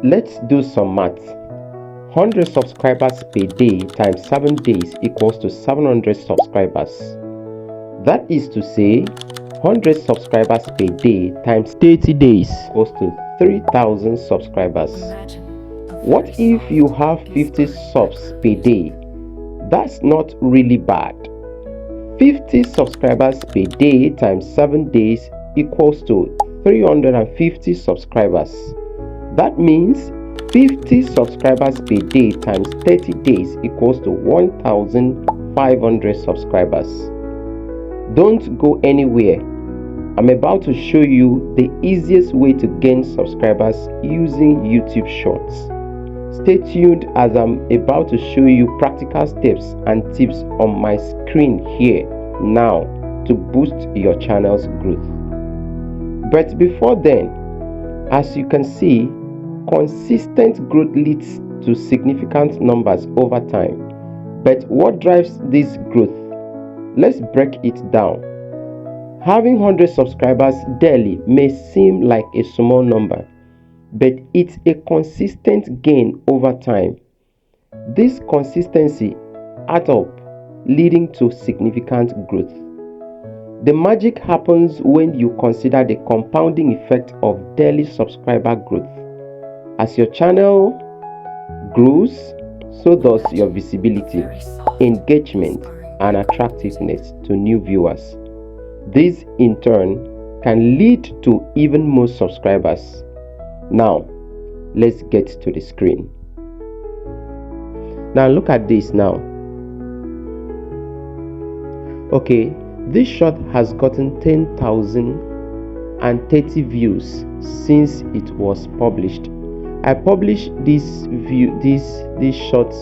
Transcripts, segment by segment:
Let's do some math. 100 subscribers per day times 7 days equals to 700 subscribers. That is to say, 100 subscribers per day times 30 days equals to 3,000 subscribers. What if you have 50 subs per day? That's not really bad. 50 subscribers per day times 7 days equals to 350 subscribers. That means 50 subscribers per day times 30 days equals to 1,500 subscribers. Don't go anywhere. I'm about to show you the easiest way to gain subscribers using YouTube Shorts. Stay tuned as I'm about to show you practical steps and tips on my screen here now to boost your channel's growth. But before then, as you can see, consistent growth leads to significant numbers over time. But what drives this growth? Let's break it down. Having 100 subscribers daily may seem like a small number, but it's a consistent gain over time. This consistency adds up, leading to significant growth. The magic happens when you consider the compounding effect of daily subscriber growth. As your channel grows, so does your visibility, engagement, and attractiveness to new viewers. This in turn can lead to even more subscribers. Now, let's get to the screen. Now look at this now. Okay, this short has gotten 10,030 views since it was published. I published this short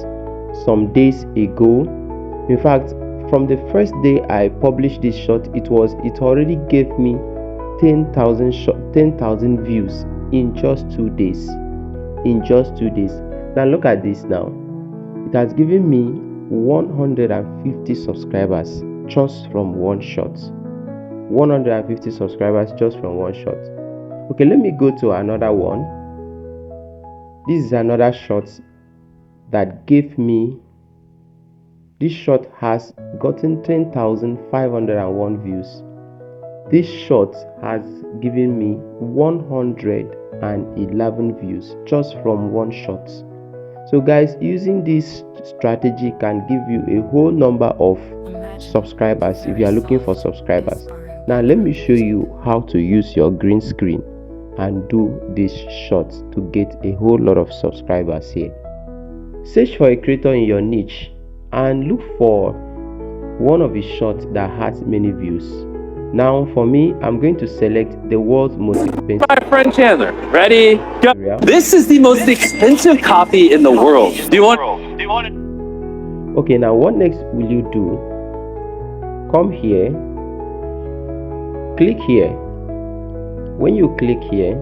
some days ago. In fact, from the first day I published this short, it already gave me 10,000 views in just 2 days. Now look at this now. It has given me 150 subscribers just from one shot. 150 subscribers just from one shot. Okay, let me go to another one. This is another shot that gave me, this shot has gotten 10,501 views. This shot has given me 111 views just from one shot. So guys, using this strategy can give you a whole number of subscribers if you are looking for subscribers. Now let me show you how to use your green screen and do this shot to get a whole lot of subscribers here. Search for a creator in your niche and look for one of his shots that has many views. Now for me, I'm going to select the world's most expensive. My friend Chandler, ready? Go. This is the most expensive coffee in the world. Do you want it? Okay, now what next will you do? Come here, click here. When you click here,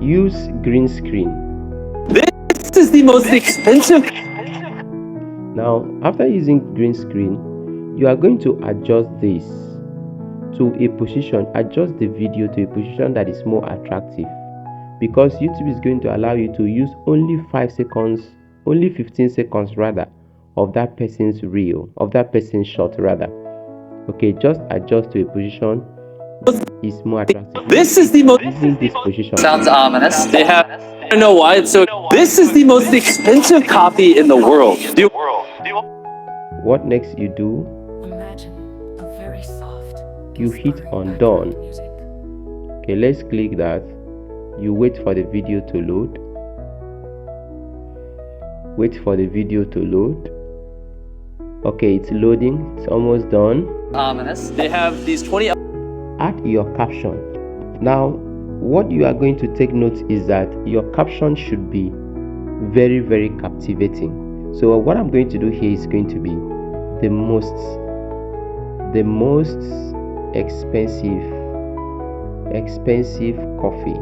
use green screen. This is the most expensive. Now, after using green screen, you are going to adjust this to a position, adjust the video to a position that is more attractive, because YouTube is going to allow you to use only 5 seconds, only 15 seconds rather, of that person's reel, of that person's shot rather. Okay, just adjust to a position is more attractive. This is the most. This position Sounds ominous. They have. I don't know why it's so. This is the most expensive coffee in the world. What next you do? You hit on done. Okay, let's click that. You wait for the video to load. Wait for the video to load. Okay, it's loading. It's almost done. Ominous. They have these 20. Add your caption. Now, what you are going to take note is that your caption should be very, very captivating. So what I'm going to do here is going to be the most expensive coffee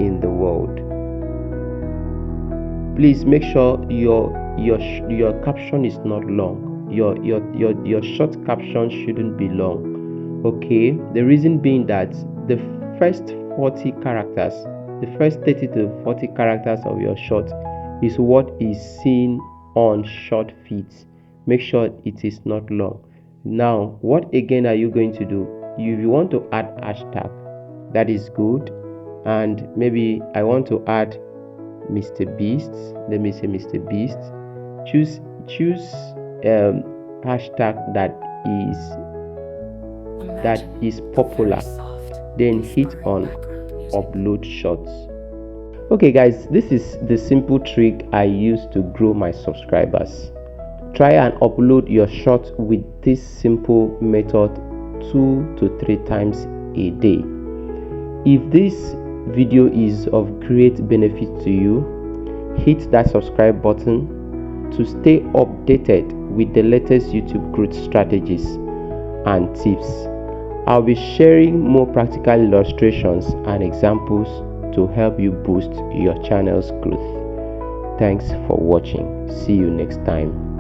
in the world. Please make sure your caption is not long. Your short caption shouldn't be long. Okay, the reason being that the first 40 characters, the first 30 to 40 characters of your short is what is seen on short feeds. Make sure it is not long. Now, what again are you going to do? If you want to add hashtag, that is good. And maybe I want to add Mr. Beast. Let me say Mr. Beast. Choose hashtag that is popular, then hit on upload shorts. Okay guys, this is the simple trick I use to grow my subscribers. Try and upload your short with this simple method 2 to 3 times a day. If this video is of great benefit to you, hit that subscribe button to stay updated with the latest YouTube growth strategies and tips. I'll be sharing more practical illustrations and examples to help you boost your channel's growth. Thanks for watching. See you next time.